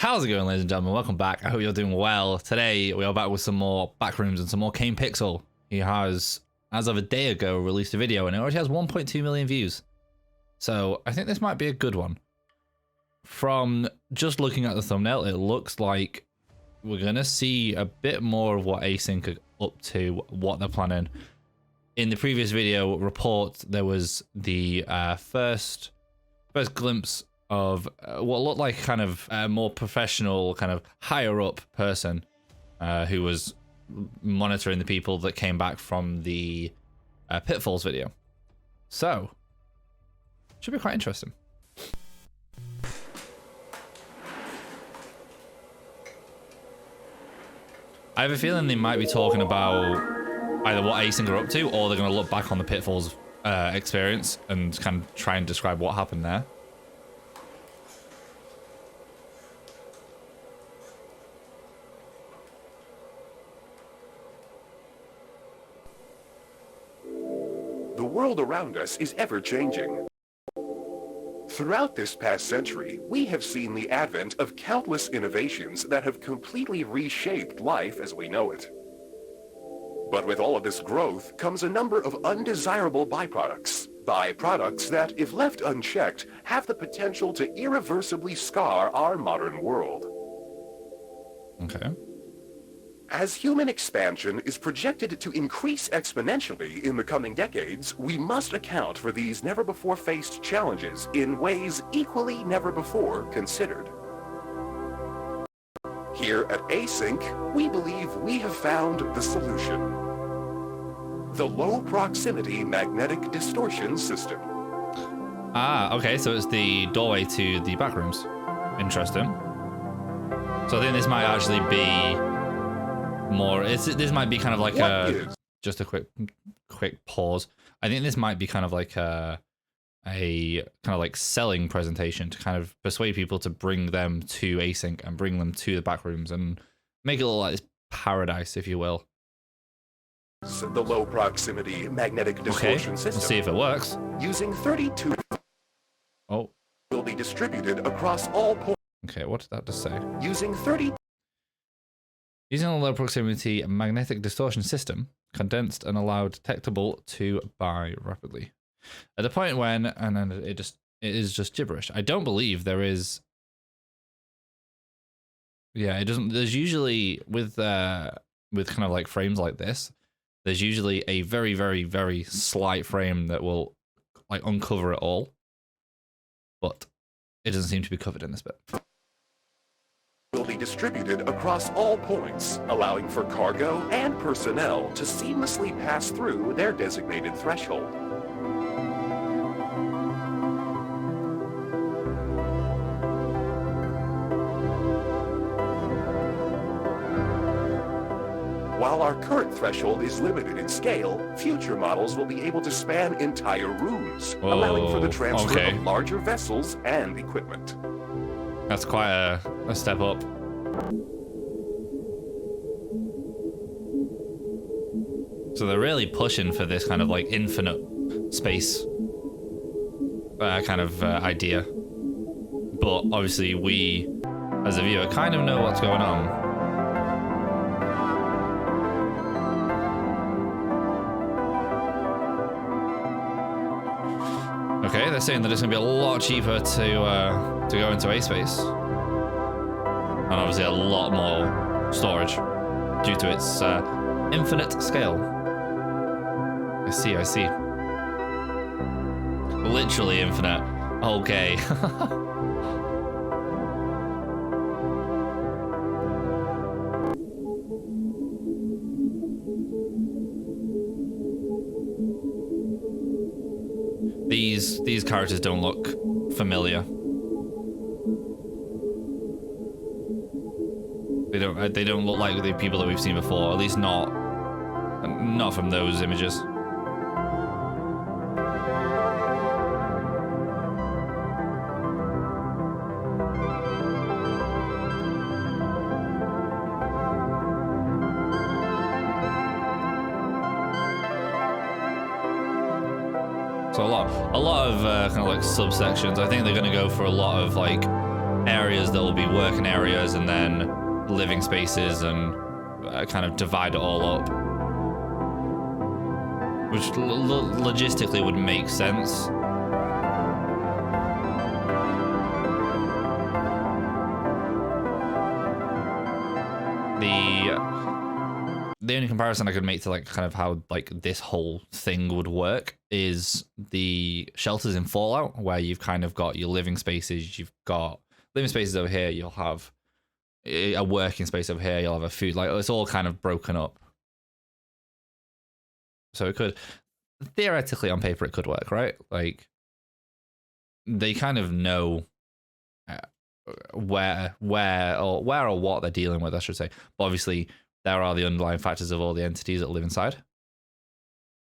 How's it going, ladies and gentlemen? Welcome back. I hope you're doing well. Today, we are back with some more Backrooms and some more Kane Pixel. He has, as of a day ago, released a video and it already has 1.2 million views. So, I think this might be a good one. From just looking at the thumbnail, it looks like we're going to see a bit more of what Async are up to, what they're planning. In the previous video report, there was the first glimpse of what looked like kind of a more professional, kind of higher up person who was monitoring the people that came back from the Pitfalls video. So, should be quite interesting. I have a feeling they might be talking about either what Async are up to, or they're going to look back on the Pitfalls experience and kind of try and describe what happened there. The world around us is ever-changing. Throughout this past century, we have seen the advent of countless innovations that have completely reshaped life as we know it. But with all of this growth comes a number of undesirable byproducts. Byproducts that, if left unchecked, have the potential to irreversibly scar our modern world. Okay. As human expansion is projected to increase exponentially in the coming decades, we must account for these never-before-faced challenges in ways equally never-before considered. Here at Async, we believe we have found the solution. The low-proximity magnetic distortion system. Ah, okay, so it's the doorway to the Backrooms. Interesting. So I think this might actually be more, this might be kind of like just a quick pause. I think this might be kind of like a kind of like selling presentation to kind of persuade people to bring them to Async and bring them to the Backrooms and make it look like this paradise, if you will. The low proximity magnetic distortion system. Let's see if it works. Using 32 will be distributed across all points. Okay, what did that just say? Using the low proximity magnetic distortion system, condensed and allowed detectable to buy rapidly. At the point when, and then it is just gibberish. I don't believe there is. Yeah, it doesn't. There's usually with kind of like frames like this, there's usually a very, very, very slight frame that will like uncover it all, but it doesn't seem to be covered in this bit. Will be distributed across all points, allowing for cargo and personnel to seamlessly pass through their designated threshold. While our current threshold is limited in scale, future models will be able to span entire rooms, allowing for the transfer of larger vessels and equipment. That's quite a step up. So they're really pushing for this kind of like infinite space kind of idea. But obviously we, as a viewer, kind of know what's going on. Okay, they're saying that it's going to be a lot cheaper to go into A-Space. And obviously a lot more storage due to its infinite scale. I see. Literally infinite. Okay. These characters don't look familiar. They don't look like the people that we've seen before, at least not from those images. So a lot of kind of like subsections. I think they're going to go for a lot of like areas that will be working areas and then living spaces, and kind of divide it all up, which logistically would make sense. The only comparison I could make to like kind of how like this whole thing would work is the shelters in Fallout, where you've kind of got your living spaces, you've got living spaces over here, you'll have a working space over here, you'll have a food, like it's all kind of broken up. So it could, theoretically on paper, it could work, right? Like they kind of know where or what they're dealing with, I should say. But obviously there are the underlying factors of all the entities that live inside,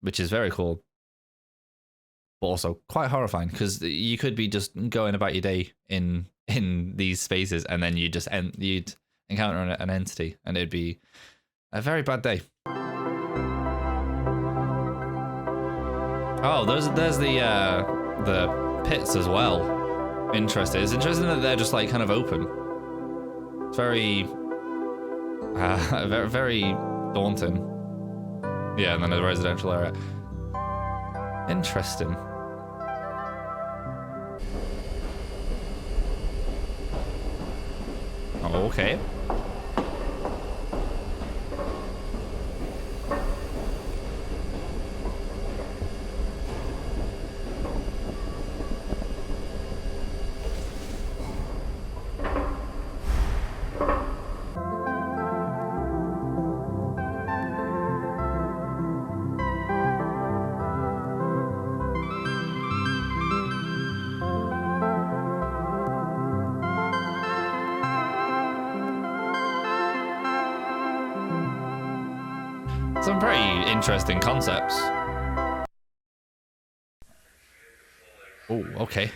which is very cool, but also quite horrifying, because you could be just going about your day in these spaces, and then you'd encounter an entity, and it'd be a very bad day. Oh, there's the pits as well. Interesting. It's interesting that they're just like kind of open. It's very very, very daunting. Yeah, and then a residential area. Interesting. Oh, okay. Some very interesting concepts. Oh, okay.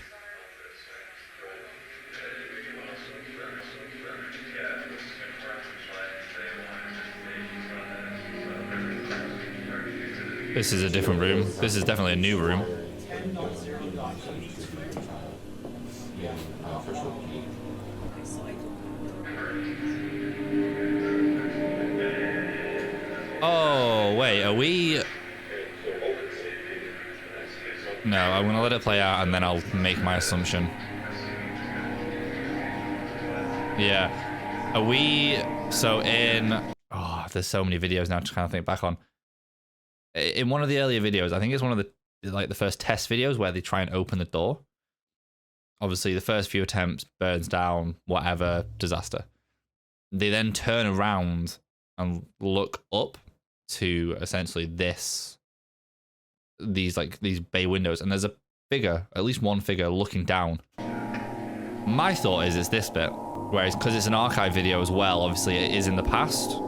This is a different room. This is definitely a new room. Oh, wait, are we... No, I'm gonna let it play out and then I'll make my assumption. Yeah. Are we... So in... Oh, there's so many videos now to kind of think back on. In one of the earlier videos, I think it's one of the first test videos where they try and open the door. Obviously, the first few attempts burns down, whatever, disaster. They then turn around and look up to essentially these bay windows, and there's a figure, at least one figure, looking down. My thought is it's this bit, whereas because it's an archive video as well, obviously it is in the past.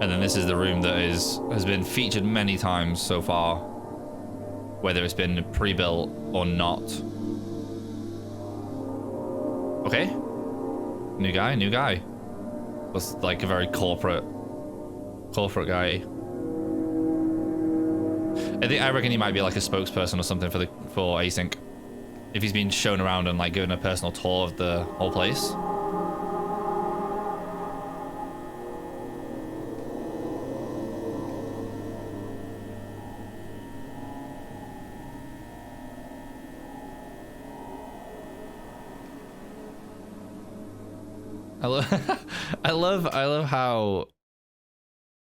And then this is the room that has been featured many times so far, whether it's been pre-built or not. Okay. New guy. Looks like a very corporate guy. I reckon he might be like a spokesperson or something for Async. If he's been shown around and like given a personal tour of the whole place. I love how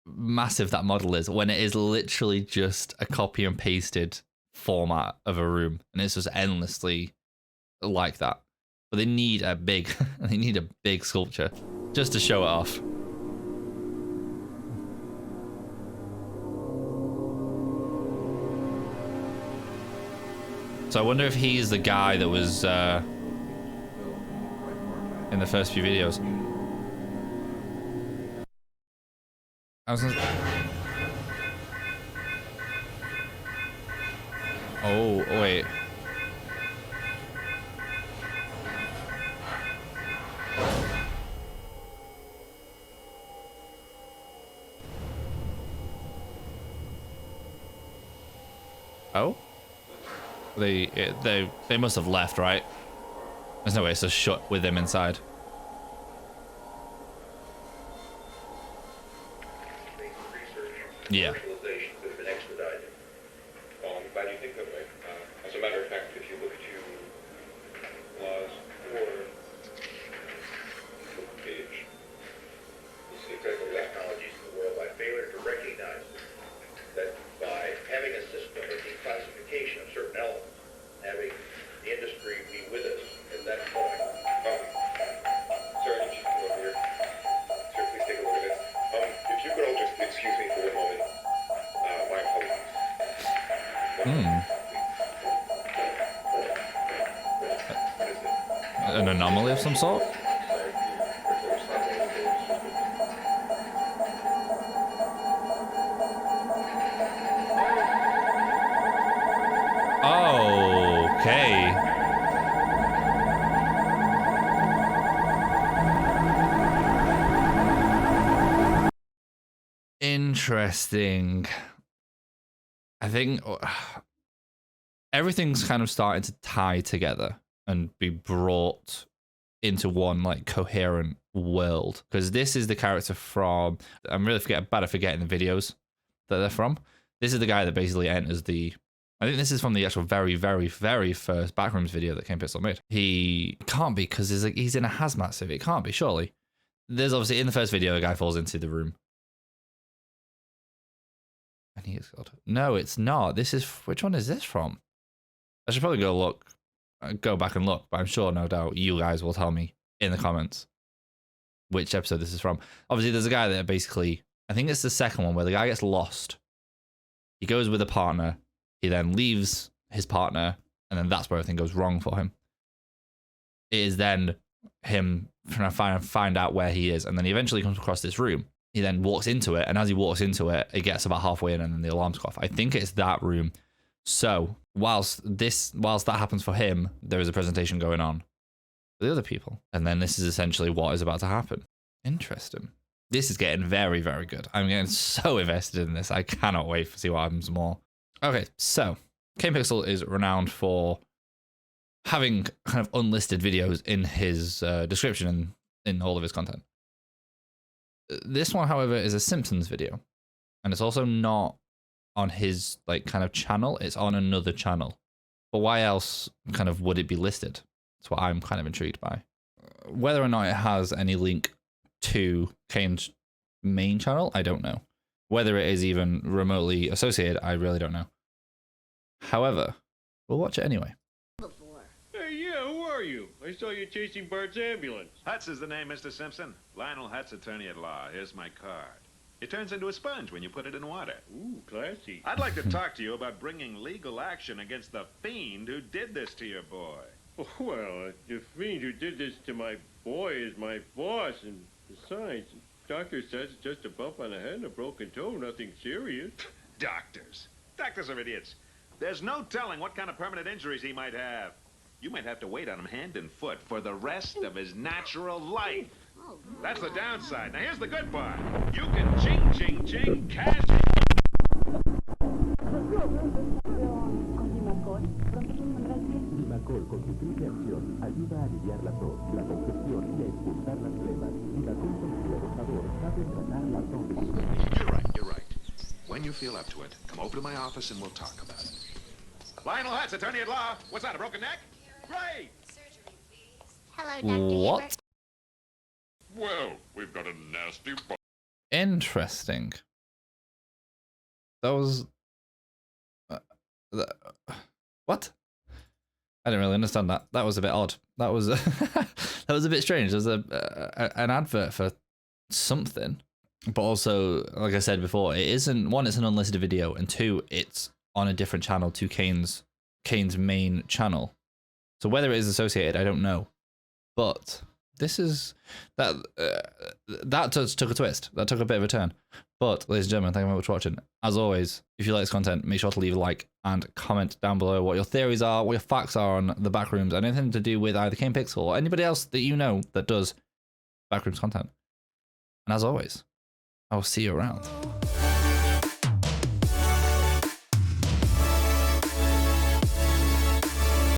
massive that model is when it is literally just a copy and pasted format of a room, and it's just endlessly like that. But they need a big sculpture just to show it off. So I wonder if he's the guy that was in the first few videos. Oh, wait. Oh? They must have left, right? There's no way it's just shut with them inside. Yeah. As a matter of fact, if you look to clause 4, page, you see exactly that. Technologies in the world by failure to recognize that by having a system of declassification of certain elements, having the industry be with us at that point. Sir, I need you to come over here. Sir, please take a look at this. If you could all just excuse me for a moment. My apologies. An anomaly of some sort? Oh, okay. Interesting. I think everything's kind of starting to tie together and be brought into one like coherent world, because this is the character from, I'm really bad at forgetting the videos that they're from. This is the guy that basically enters the, I think this is from the actual very first Backrooms video that Pixel made. He can't be, because he's in a hazmat suit. It can't be, surely. There's obviously, in the first video, a guy falls into the room. And he is God. No, it's not. This is, which one is this from? I should probably go back and look, but I'm sure, no doubt, you guys will tell me in the comments which episode this is from. Obviously, there's a guy that basically, I think it's the second one, where the guy gets lost. He goes with a partner. He then leaves his partner, and then that's where everything goes wrong for him. It is then him trying to find out where he is, and then he eventually comes across this room. He then walks into it, and as he walks into it, it gets about halfway in, and then the alarms go off. I think it's that room. So whilst that happens for him, there is a presentation going on for the other people, and then this is essentially what is about to happen. Interesting. This is getting very good. I'm getting so invested in this. I cannot wait to see what happens more. Okay, so Pixel is renowned for having kind of unlisted videos in his description and in all of his content. This one, however, is a Simpsons video, and it's also not on his like kind of channel. It's on another channel. But why else kind of would it be listed? That's what I'm kind of intrigued by. Whether or not it has any link to Kane's main channel, I don't know. Whether it is even remotely associated, I really don't know. However, we'll watch it anyway. Hey, yeah, who are you? I saw you chasing Bart's ambulance. Hutz is the name, Mr. Simpson. Lionel Hutz, attorney at law. Here's my card. It turns into a sponge when you put it in water. Ooh, classy. I'd like to talk to you about bringing legal action against the fiend who did this to your boy. Oh, well, the fiend who did this to my boy is my boss, and besides, the doctor says it's just a bump on the head and a broken toe, nothing serious. Doctors. Doctors are idiots. There's no telling what kind of permanent injuries he might have. You might have to wait on him hand and foot for the rest of his natural life. That's the downside. Now here's the good part. You can ching, cash. Limacol con su triple acción ayuda a aliviar la tos, la congestión y a expulsar las flemas. Limacol con su sabor sabe tratar la tos. You're right. When you feel up to it, come over to my office and we'll talk about it. Lionel Hutz, attorney at law. What's that, a broken neck? Great! Hello, Dr. What? Hibbert. Well, we've got a nasty Interesting. That was... what? I didn't really understand that. That was a bit odd. That was that was a bit strange. There's an advert for something, but also, like I said before, it isn't. One, it's an unlisted video, and two, it's on a different channel to Kane's main channel. So whether it is associated, I don't know. But this is that took a twist. That took a bit of a turn. But ladies and gentlemen, thank you very much for watching. As always, if you like this content, make sure to leave a like and comment down below what your theories are, what your facts are on the Backrooms, and anything to do with either Pixel or anybody else that you know that does Backrooms content. And as always, I will see you around.